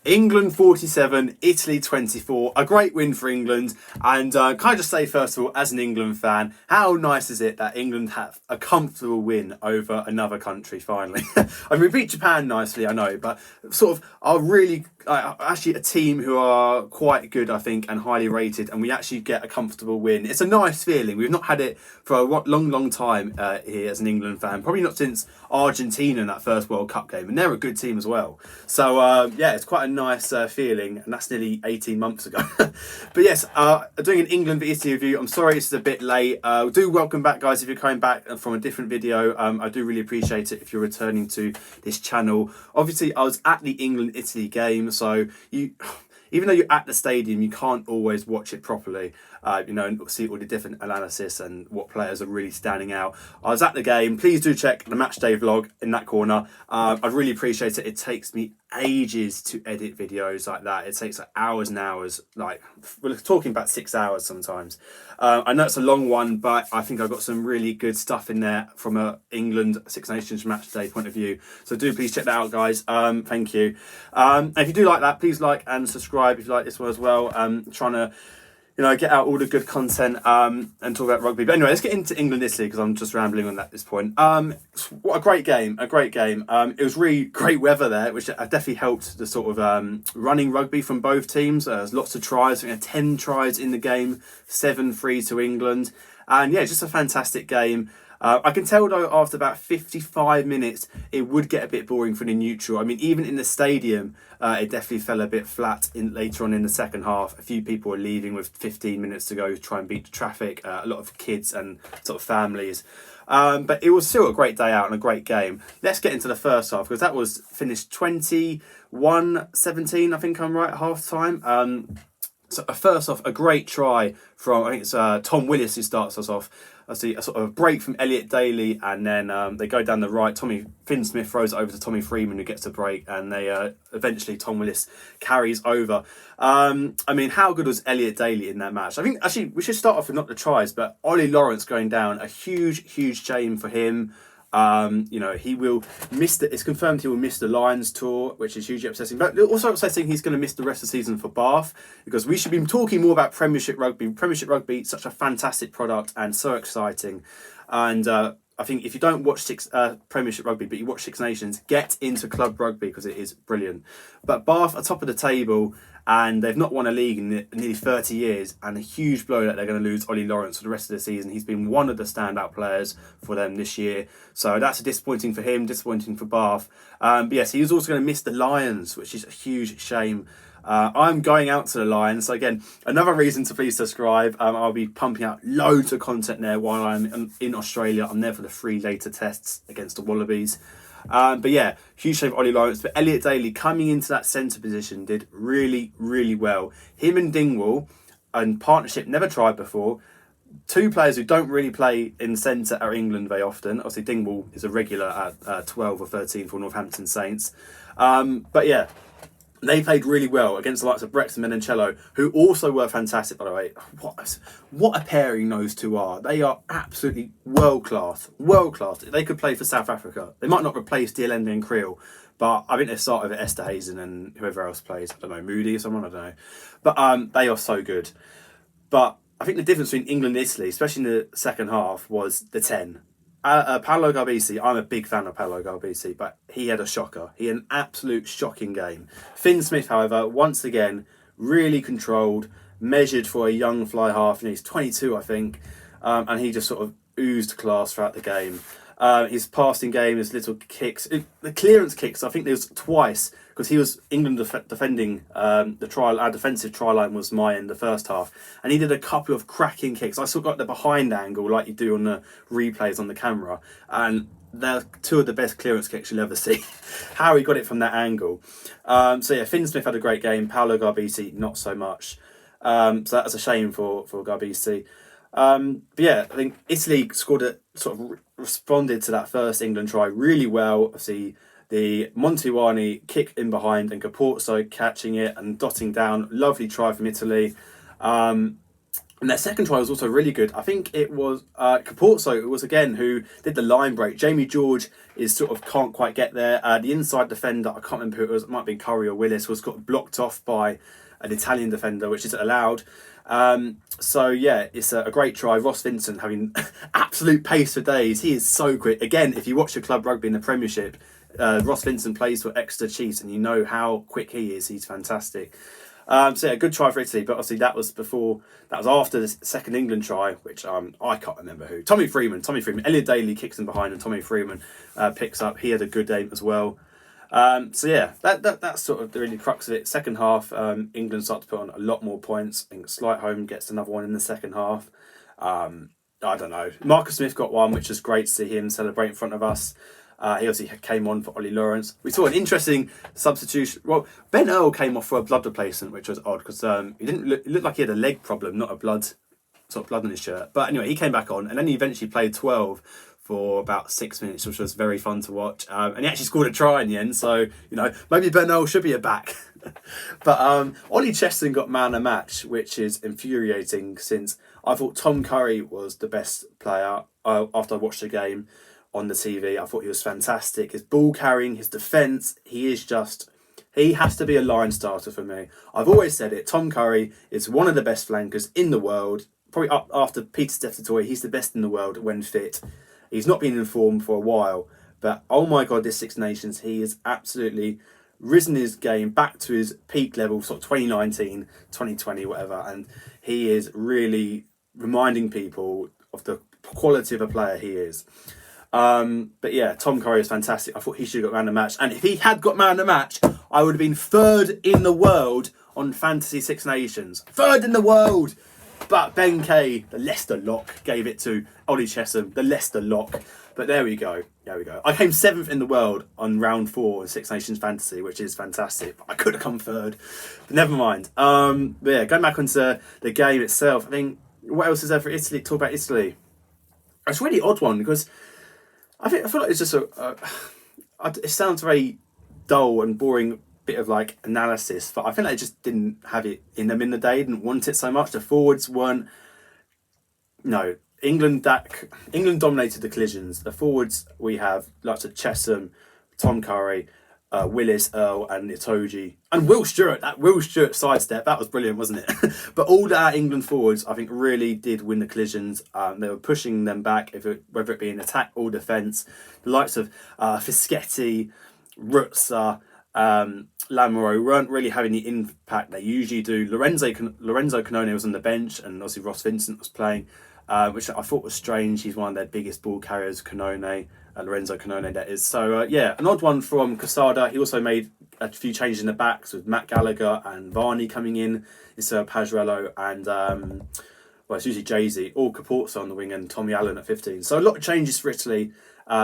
England 47, Italy 24. A great win for England. And can I just say, first of all, as an England fan, how nice is it that England have a comfortable win over another country finally? I mean, we beat Japan nicely, I know, but sort of are really actually a team who are quite good, I think, and highly rated, and we actually get a comfortable win. It's a nice feeling. We've not had it for a long time here as an England fan, probably not since Argentina in that first World Cup game, and they're a good team as well. So yeah, it's quite a nice feeling, and that's nearly 18 months ago. But yes, doing an England v Italy review. I'm sorry it's a bit late. Do welcome back, guys, if you're coming back from a different video. I do really appreciate it if you're returning to this channel. Obviously, I was at the England-Italy game, so even though you're at the stadium, you can't always watch it properly, and see all the different analysis and what players are really standing out. I was at the game. Please do check the match day vlog in that corner. I'd really appreciate it. It takes me ages to edit videos like that. It takes like hours and hours. Like, we're talking about 6 hours sometimes. I know it's a long one, but I think I've got some really good stuff in there from a England Six Nations match day point of view. So do please check that out, guys. Thank you. And if you do like that, please like and subscribe if you like this one as well. Trying to get out all the good content and talk about rugby. But anyway, let's get into England-Italy because I'm just rambling on that at this point. What a great game, a great game. It was really great weather there, which definitely helped the sort of running rugby from both teams. There's lots of tries. We had 10 tries in the game, 7-3 to England. And yeah, just a fantastic game. I can tell though after about 55 minutes it would get a bit boring for the neutral. I mean, even in the stadium it definitely fell a bit flat later on in the second half. A few people were leaving with 15 minutes to go to try and beat the traffic, a lot of kids and sort of families. But it was still a great day out and a great game. Let's get into the first half because that was finished 21-17, I think I'm right, at half time. So first off, a great try from, I think it's Tom Willis who starts us off. I see a sort of break from Elliot Daly, and then they go down the right. Finn Smith throws it over to Tommy Freeman, who gets a break, and they eventually Tom Willis carries over. I mean, how good was Elliot Daly in that match? I think actually we should start off with not the tries, but Ollie Lawrence going down. A huge shame for him. He will miss it's confirmed he will miss the Lions tour, which is hugely upsetting, but also upsetting he's going to miss the rest of the season for Bath, because we should be talking more about Premiership Rugby. Premiership Rugby, such a fantastic product and so exciting. And I think if you don't watch Premiership Rugby, but you watch Six Nations, get into club rugby because it is brilliant. But Bath are top of the table, and they've not won a league in nearly 30 years, and a huge blow that they're going to lose Ollie Lawrence for the rest of the season. He's been one of the standout players for them this year. So that's disappointing for him, disappointing for Bath. But yes, he was also going to miss the Lions, which is a huge shame. I'm going out to the Lions. So again, another reason to please subscribe. I'll be pumping out loads of content there while I'm in Australia. I'm there for the 3 later tests against the Wallabies. But yeah, huge shame for Ollie Lawrence. But Elliot Daly coming into that centre position did really well. Him and Dingwall, and partnership never tried before. 2 players who don't really play in centre at England very often. Obviously Dingwall is a regular at 12 or 13 for Northampton Saints. But yeah, they played really well against the likes of Brexton and Menoncello, who also were fantastic, by the way. What a pairing those two are. They are absolutely world class. They could play for South Africa. They might not replace D'Alende and Creel, but I think they start with Esther Hazen and whoever else plays. I don't know, Moody or someone, I don't know. But they are so good. But I think the difference between England and Italy, especially in the second half, was the 10. Paolo Garbisi, I'm a big fan of Paolo Garbisi, but he had a shocker. He had an absolute shocking game. Finn Smith, however, once again, really controlled, measured for a young fly half, and he's 22, I think, and he just sort of oozed class throughout the game. His passing game, his little kicks, the clearance kicks, I think there was twice, because he was England defending the trial. Our defensive try line was my end the first half, and he did a couple of cracking kicks. I still got the behind angle like you do on the replays on the camera, and they're 2 of the best clearance kicks you'll ever see. How he got it from that angle. So yeah, Finn Smith had a great game. Paolo Garbisi not so much. So that's a shame for Garbisi. But yeah, I think Italy responded to that first England try really well. Obviously, the Montiwani kick in behind and Caporzo catching it and dotting down. Lovely try from Italy. And their second try was also really good. I think it was Capozzo, it was again, who did the line break. Jamie George is sort of can't quite get there. The inside defender, I can't remember who it was, it might be Curry or Willis, was got blocked off by an Italian defender, which isn't allowed. So yeah, it's a great try. Ross Vincent having absolute pace for days. He is so quick. Again, if you watch the club rugby in the Premiership, Ross Vincent plays for Exeter Chiefs, and you know how quick he is. He's fantastic. So yeah, good try for Italy, but obviously that was after the second England try, which I can't remember who. Tommy Freeman. Elliot Daly kicks him behind, and Tommy Freeman picks up. He had a good aim as well. So yeah, that's sort of the really crux of it. Second half, England start to put on a lot more points. I think Slightholme gets another one in the second half. I don't know. Marcus Smith got one, which was great to see him celebrate in front of us. He obviously came on for Ollie Lawrence. We saw an interesting substitution. Well, Ben Earl came off for a blood replacement, which was odd because he looked like he had a leg problem, not a blood in his shirt. But anyway, he came back on, and then he eventually played 12 for about 6 minutes, which was very fun to watch. And he actually scored a try in the end, so maybe Ben Earl should be a back. But Ollie Cheston got man of the match, which is infuriating since I thought Tom Curry was the best player after I watched the game on the TV. I thought he was fantastic. His ball carrying, his defence, he has to be a line starter for me. I've always said it. Tom Curry is one of the best flankers in the world. Probably up after Peter Steph-Toy, he's the best in the world when fit. He's not been in form for a while, but oh my God, this Six Nations, he has absolutely risen his game back to his peak level, sort of 2019, 2020, whatever, and he is really reminding people of the quality of a player he is. But yeah, Tom Curry is fantastic. I thought he should have got man of the match, and if he had got man of the match, I would have been third in the world on Fantasy Six Nations. Third in the world! But Ben Kay, the Leicester lock, gave it to Ollie Chesham, the Leicester lock. But there we go. I came 7th in the world on round 4 of Six Nations Fantasy, which is fantastic. I could have come third, but never mind. But yeah, going back onto the game itself, I think, what else is there for Italy? Talk about Italy. It's a really odd one because I feel like it's just it sounds very dull and boring bit of like analysis, but I feel like they just didn't have it in them in the day, didn't want it so much. The forwards weren't. No, England dominated the collisions. The forwards we have lots of Chesham, Tom Curry, Willis, Earl, and Itoje, and Will Stewart. That Will Stewart sidestep, that was brilliant, wasn't it? But all our England forwards, I think, really did win the collisions. They were pushing them back, whether it be in attack or defence. The likes of Fischetti, Rutzer, Lamoureux weren't really having the impact they usually do. Lorenzo Canone was on the bench, and obviously Ross Vincent was playing, which I thought was strange. He's one of their biggest ball carriers, Canone. Lorenzo Canone, that is. So, yeah, an odd one from Quesada. He also made a few changes in the backs with Matt Gallagher and Varney coming in instead of Pajrello and, it's usually Jay-Z, or Capozzo on the wing and Tommy Allen at 15. So a lot of changes for Italy,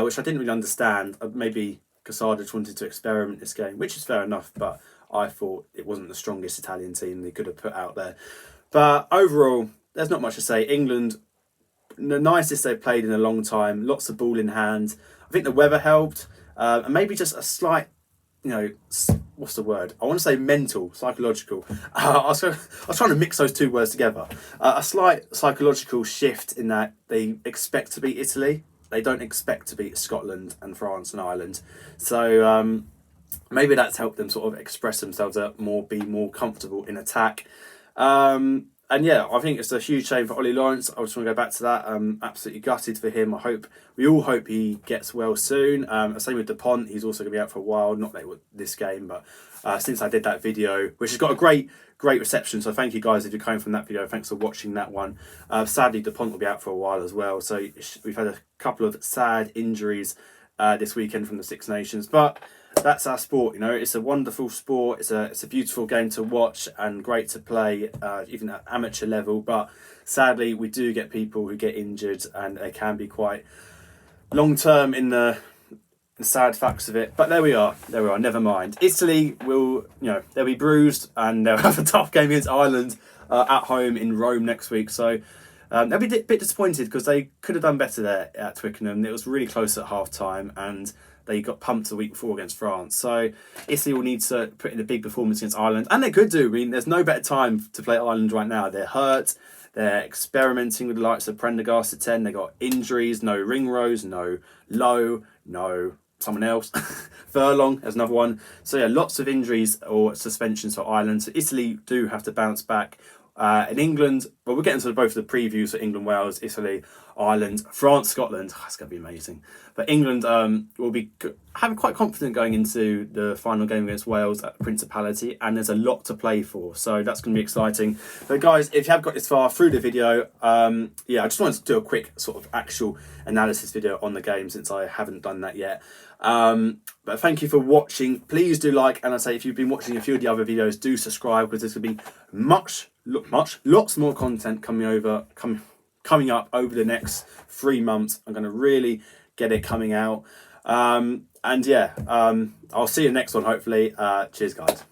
which I didn't really understand. Maybe Quesada just wanted to experiment this game, which is fair enough, but I thought it wasn't the strongest Italian team they could have put out there. But overall, there's not much to say. England, the nicest they've played in a long time, lots of ball in hand. I think the weather helped, and maybe just a slight, what's the word? I want to say mental, psychological. I was trying to mix those two words together. A slight psychological shift in that they expect to beat Italy. They don't expect to beat Scotland and France and Ireland. So maybe that's helped them sort of express themselves be more comfortable in attack. And yeah, I think it's a huge shame for Ollie Lawrence. I just want to go back to that. I'm absolutely gutted for him. We all hope he gets well soon. Same with Dupont. He's also going to be out for a while. Not like this game, but since I did that video, which has got a great reception. So thank you guys if you're coming from that video. Thanks for watching that one. Sadly, Dupont will be out for a while as well. So we've had a couple of sad injuries this weekend from the Six Nations, but that's our sport. It's a wonderful sport. It's a beautiful game to watch and great to play, even at amateur level. But sadly, we do get people who get injured, and they can be quite long term in the sad facts of it. But there we are. Never mind. Italy will, they'll be bruised, and they'll have a tough game against Ireland at home in Rome next week. So they'll be a bit disappointed because they could have done better there at Twickenham. It was really close at half time, and they got pumped the week before against France. So Italy will need to put in a big performance against Ireland, and they could do. I mean, there's no better time to play Ireland right now. They're hurt. They're experimenting with the likes of Prendergast at 10. They got injuries, no Ringrose, no Lowe, no someone else. Furlong, there's another one. So yeah, lots of injuries or suspensions for Ireland. So Italy do have to bounce back. In England, well, we'll get into both of the previews for England, Wales, Italy, Ireland, France, Scotland. Oh, it's going to be amazing. But England will be having quite confident going into the final game against Wales at Principality, and there's a lot to play for. So that's going to be exciting. But guys, if you have got this far through the video, yeah, I just wanted to do a quick sort of actual analysis video on the game since I haven't done that yet. But thank you for watching. Please do like, and I say if you've been watching a few of the other videos, do subscribe, because there's going to be lots more content coming up over the next 3 months. I'm going to really get it coming out. And yeah, I'll see you next one, hopefully. Cheers, guys.